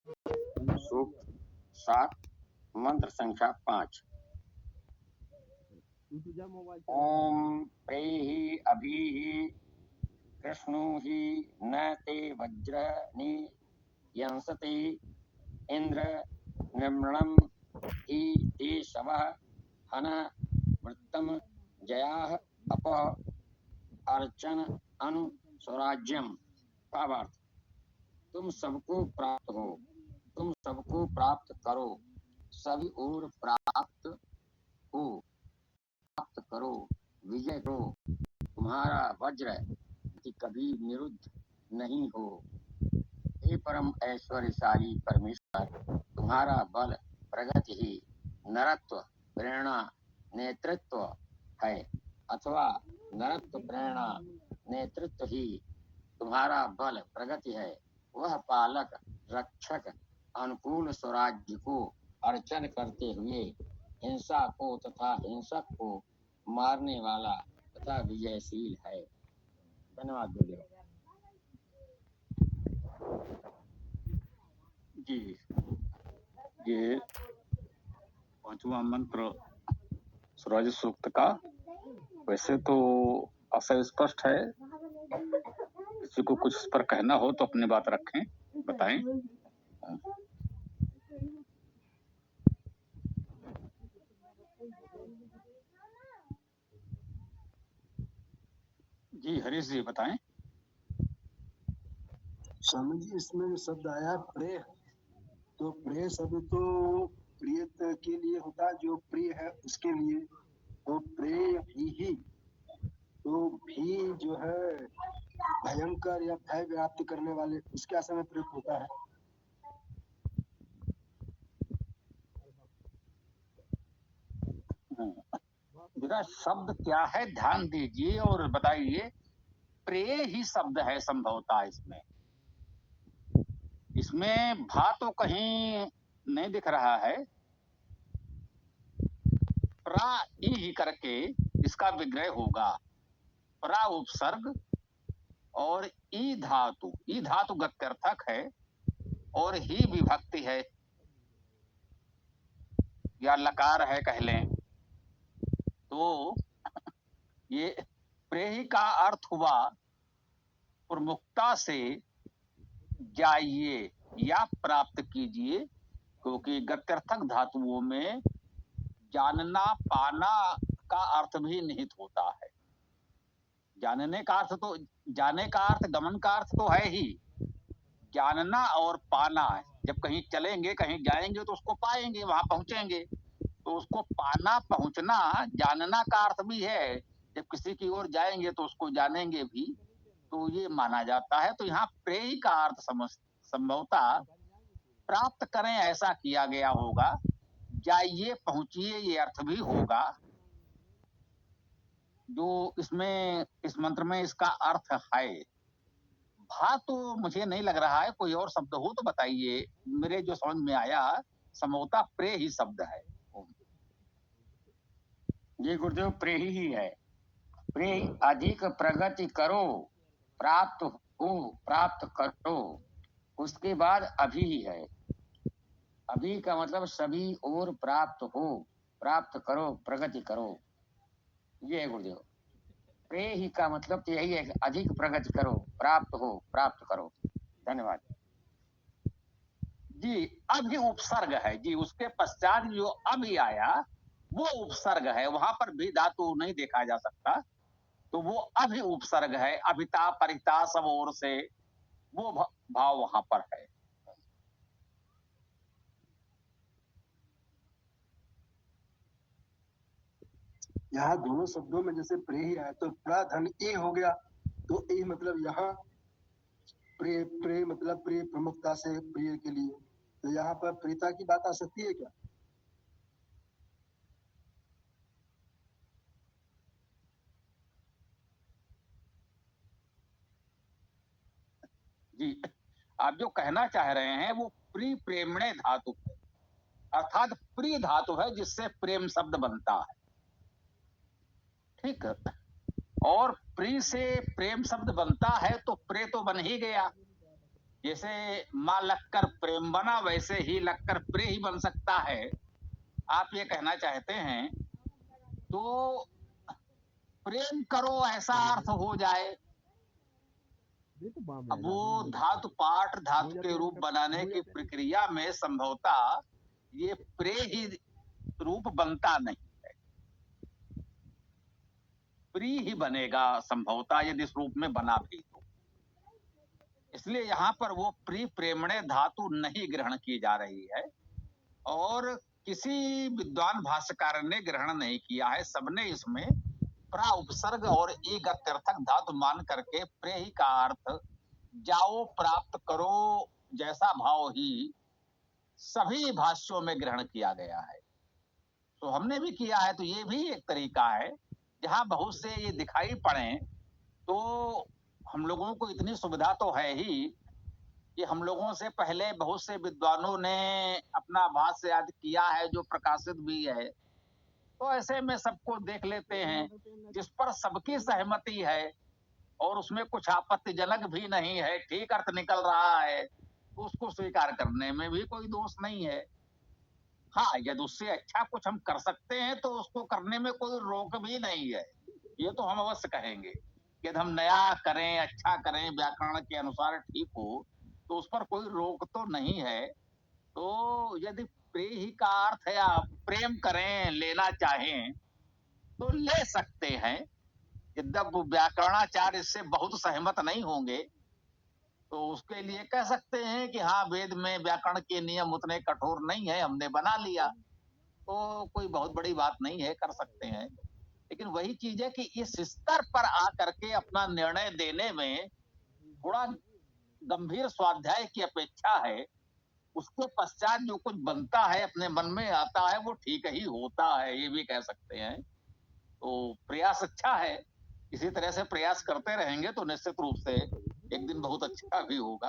सूक्त 7 मंत्र संख्या 5। ओम प्रेहि अभिहि कृष्णुहि न ते वज्र नियंसति इंद्र निर्मणं हि ते शवः हन वृत्तम जयाः अप अर्चन अनु स्वराज्यम। भावार्थ, तुम सबको प्राप्त हो, तुम सबको प्राप्त करो, सभी ओर प्राप्त हो, प्राप्त करो, विजय करो, तुम्हारा वज्र कि कभी निरुद्ध नहीं हो। हे परम ऐश्वर्यशाली परमेश्वर, तुम्हारा बल प्रगति ही नरत्व प्रेरणा नेतृत्व है, अथवा नरत्व प्रेरणा नेतृत्व ही तुम्हारा बल प्रगति है। वह पालक रक्षक अनुकूल स्वराज्य को अर्चन करते हुए हिंसा को तथा हिंसक को मारने वाला तथा विजयशील है। धन्यवाद गुरुदेव जी। ये 5वां मंत्र स्वराज सूक्त का वैसे तो आशय स्पष्ट है। किसी को कुछ इस पर कहना हो तो अपनी बात रखें, बताएं। जी हरीश जी बताएं। स्वामी जी, इसमें जो शब्द आया प्रेय, तो प्रेय शब्द तो प्रिय के लिए होता है, जो प्रिय है उसके लिए। तो प्रेय ही तो भी जो है भयंकर या भय व्याप्त करने वाले, उसके आशय में प्रयुक्त होता है। मेरा शब्द क्या है ध्यान दीजिए और बताइए। प्रेय ही शब्द है संभवतः इसमें। इसमें भा तो कहीं नहीं दिख रहा है। प्रा ई करके इसका विग्रह होगा। प्रा उपसर्ग और ई धातु गत्यर्थक है और ही विभक्ति है या लकार है कह लें। तो ये प्रेही का अर्थ हुआ प्रमुखता से जाइए या प्राप्त कीजिए, क्योंकि गत्यर्थक धातुओं में जानना पाना का अर्थ भी निहित होता है। जानने का अर्थ तो, जाने का अर्थ गमन का अर्थ तो है ही, जानना और पाना। जब कहीं चलेंगे कहीं जाएंगे तो उसको पाएंगे, वहां पहुंचेंगे, तो उसको पाना पहुंचना जानना का अर्थ भी है। जब किसी की ओर जाएंगे तो उसको जानेंगे भी, तो ये माना जाता है। तो यहाँ प्रेय का अर्थ संभवतः प्राप्त करें ऐसा किया गया होगा। जाइए पहुंचिए ये अर्थ भी होगा, जो इसमें इस मंत्र में इसका अर्थ है। भा तो मुझे नहीं लग रहा है, कोई और शब्द हो तो बताइए। मेरे जो समझ में आया संभवतः प्रेय ही शब्द है। ये गुरुदेव प्रेही ही है। प्रेय अधिक प्रगति करो, प्राप्त हो, प्राप्त करो, उसके बाद अभी ही है। अभी का मतलब सभी ओर प्राप्त हो, प्राप्त करो, प्रगति करो, ये है गुरुदेव। प्रेय ही का मतलब तो यही है कि अधिक प्रगति करो, प्राप्त हो, प्राप्त करो। धन्यवाद जी। अभी उपसर्ग है जी, उसके पश्चात जो अभी आया वो उपसर्ग है। वहां पर भी धातु नहीं देखा जा सकता, तो वो अभी उपसर्ग है। अभिता परिता सब ओर से वो भाव वहां पर है। यहाँ दोनों शब्दों में जैसे प्रेय ही आया, तो प्रा धन ए हो गया, तो ए मतलब यहाँ प्रेय, प्रेय मतलब प्रिय प्रमुखता से प्रिय के लिए। तो यहाँ पर प्रियता की बात आ सकती है क्या? जी, आप जो कहना चाह रहे हैं वो प्री प्रेमणे धातु है, अर्थात प्रिय धातु है जिससे प्रेम शब्द बनता है। ठीक है, और प्री से प्रेम शब्द बनता है तो प्रे तो बन ही गया। जैसे माँ लगकर प्रेम बना, वैसे ही लगकर प्रे ही बन सकता है। आप ये कहना चाहते हैं तो प्रेम करो ऐसा अर्थ हो जाए। अब वो धातु पाठ धातु के रूप बनाने की प्रक्रिया में संभवतः ये प्रे ही रूप बनता नहीं, प्री ही बनेगा संभवतः, यदि इस रूप में बना भी तो। इसलिए यहाँ पर वो प्री प्रेमणे धातु नहीं ग्रहण की जा रही है और किसी विद्वान भाष्यकार ने ग्रहण नहीं किया है। सबने इसमें प्रा उपसर्ग और ई गत्यर्थक धातु मान करके प्रे ही का अर्थ जाओ प्राप्त करो जैसा भाव ही सभी भाष्यों में ग्रहण किया गया है। तो हमने भी किया है, तो ये भी एक तरीका है। जहां बहुत से ये दिखाई पड़े तो हम लोगों को इतनी सुविधा तो है ही कि हम लोगों से पहले बहुत से विद्वानों ने अपना भाष्य याद किया है जो प्रकाशित भी है, तो ऐसे में सबको देख लेते हैं। जिस पर सबकी सहमति है और उसमें कुछ आपत्तिजनक भी नहीं है, ठीक अर्थ निकल रहा है, तो उसको स्वीकार करने में भी कोई दोष नहीं है। हाँ, यदि उससे अच्छा कुछ हम कर सकते हैं तो उसको करने में कोई रोक भी नहीं है, ये तो हम अवश्य कहेंगे। यदि हम नया करें, अच्छा करें, व्याकरण के अनुसार ठीक हो, तो उस पर कोई रोक तो नहीं है। तो यदि प्रे ही का अर्थ है आप प्रेम करें, लेना चाहें तो ले सकते हैं। यद्यप व्याकरणाचार्य इससे बहुत सहमत नहीं होंगे, तो उसके लिए कह सकते हैं कि हाँ, वेद में व्याकरण के नियम उतने कठोर नहीं है, हमने बना लिया, तो कोई बहुत बड़ी बात नहीं है, कर सकते हैं। लेकिन वही चीज है कि इस स्तर पर आकर के अपना निर्णय देने में थोड़ा गंभीर स्वाध्याय की अपेक्षा है। उसके पश्चात जो कुछ बनता है, अपने मन में आता है, वो ठीक ही होता है, ये भी कह सकते हैं। तो प्रयास अच्छा है, इसी तरह से प्रयास करते रहेंगे तो निश्चित रूप से एक दिन बहुत अच्छा भी होगा।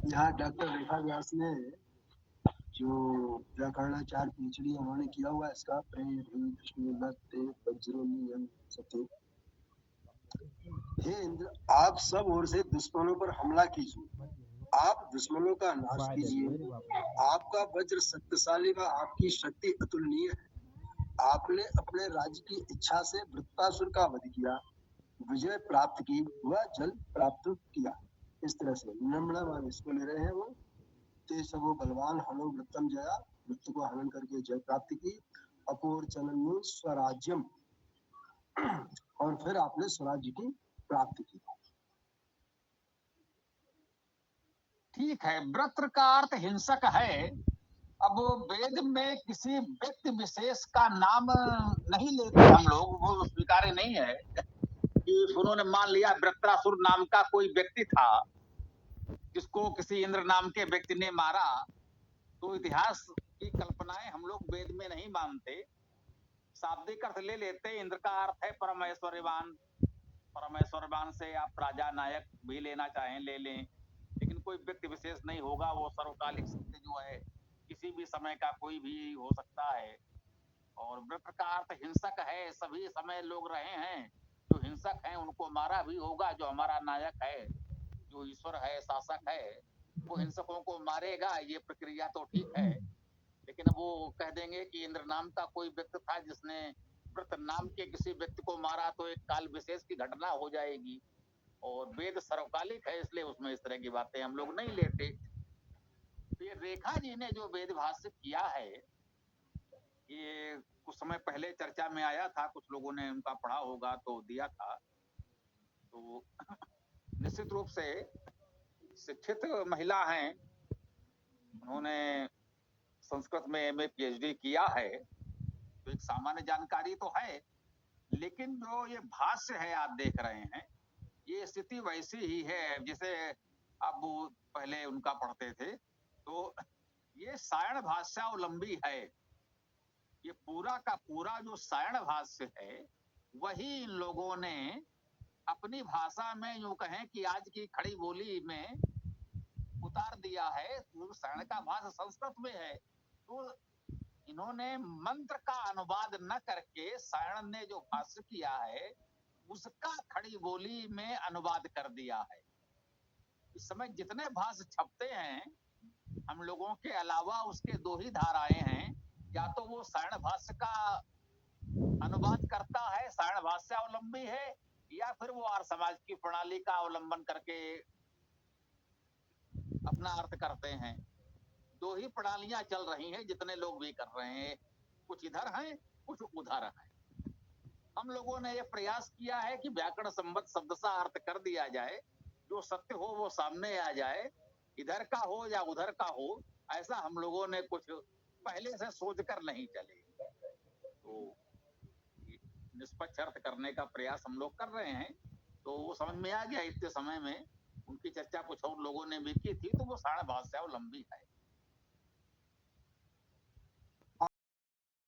यहाँ डॉक्टर रेखा व्यास ने जो व्याकरणाचार्य पीएचडी उन्होंने किया हुआ इसका हे इंद्र, आप सब ओर से दुश्मनों पर हमला कीजिए, आप दुश्मनों का नाश कीजिए। आपका वज्र शक्तिशाली व आपकी शक्ति अतुलनीय है। आपने अपने राज्य की इच्छा से वृत्तासुर का वध किया, विजय प्राप्त की, वह जल प्राप्त किया। इस तरह से नम्र इसको ले रहे हैं वो। ते सबो बलवान हनो वृत्तम जया, वृत्त को हनन करके जय प्राप्त की। अपोर चलन स्वराज्यम, और फिर आपने स्वराज्य की प्राप्ति की। ठीक है, वृत्र का अर्थ हिंसक है। अब वेद में किसी व्यक्ति विशेष का नाम नहीं लेते हम लोग, वो स्वीकार्य नहीं है कि उन्होंने मान लिया वृत्रासुर नाम का कोई व्यक्ति था जिसको किसी इंद्र नाम के व्यक्ति ने मारा, तो इतिहास की कल्पनाएं हम लोग वेद में नहीं मानते, शाब्दिक अर्थ ले लेते। इंद्र का अर्थ है परमेश्वरवान, परमेश्वरवान से आप राजा नायक भी लेना चाहें ले लें, लेकिन कोई व्यक्ति विशेष नहीं होगा, वो सर्वकालिक सत्य जो है किसी भी समय का कोई भी हो सकता है। और वृत्र का अर्थ हिंसक है, सभी समय लोग रहे हैं जो हिंसक हैं, उनको मारा भी होगा। जो हमारा नायक है, जो ईश्वर है, शासक है, वो हिंसकों को मारेगा, ये प्रक्रिया तो ठीक है। लेकिन अब वो कह देंगे कि इंद्र नाम का कोई व्यक्ति था जिसने वृत्र नाम के किसी व्यक्ति को मारा, तो एक काल विशेष की घटना हो जाएगी। और वेद सर्वकालिक है, इसलिए उसमें इस तरह की बातें हम लोग नहीं लेते। तो ये रेखा जी ने जो वेद भाष्य किया है, ये कुछ समय पहले चर्चा में आया था, कुछ लोगों ने उनका पढ़ा होगा तो दिया था। तो निश्चित रूप से शिक्षित महिला हैं, उन्होंने संस्कृत में एमए पीएचडी किया है, तो एक सामान्य जानकारी तो है। लेकिन जो ये भाष्य है आप देख रहे हैं, ये स्थिति वैसी ही है जैसे अब वो पहले उनका पढ़ते थे। तो ये सायण भाष्यावलंबी है, ये पूरा का पूरा जो सायण भाष्य है वही इन लोगों ने अपनी भाषा में यूं कहें कि आज की खड़ी बोली में उतार दिया है। तो सायण का भाष्य संस्कृत में है, तो इन्होंने मंत्र का अनुवाद न करके सायण ने जो भाष्य किया है उसका खड़ी बोली में अनुवाद कर दिया है। इस समय जितने भाष्य छपते हैं हम लोगों के अलावा उसके दो ही धाराएं हैं, या तो वो सायण भाष्य का अनुवाद करता है, सायण भाष्य अवलंबी है, या फिर वो आर्य समाज की प्रणाली का अवलंबन करके अपना अर्थ करते हैं। दो ही प्रणालियां चल रही हैं, जितने लोग भी कर रहे हैं, कुछ इधर हैं कुछ उधर हैं। हम लोगों ने ये प्रयास किया है कि व्याकरण संबद्ध शब्द सा अर्थ कर दिया जाए, जो सत्य हो वो सामने आ जाए, इधर का हो या उधर का हो, ऐसा हम लोगों ने कुछ पहले से सोच कर नहीं चले। तो निष्पक्ष अर्थ करने का प्रयास हम लोग कर रहे हैं। तो वो समझ में आ गया इतने समय में, उनकी चर्चा कुछ और लोगों ने भी की थी, तो वो सायण भाष्यावलंबी है।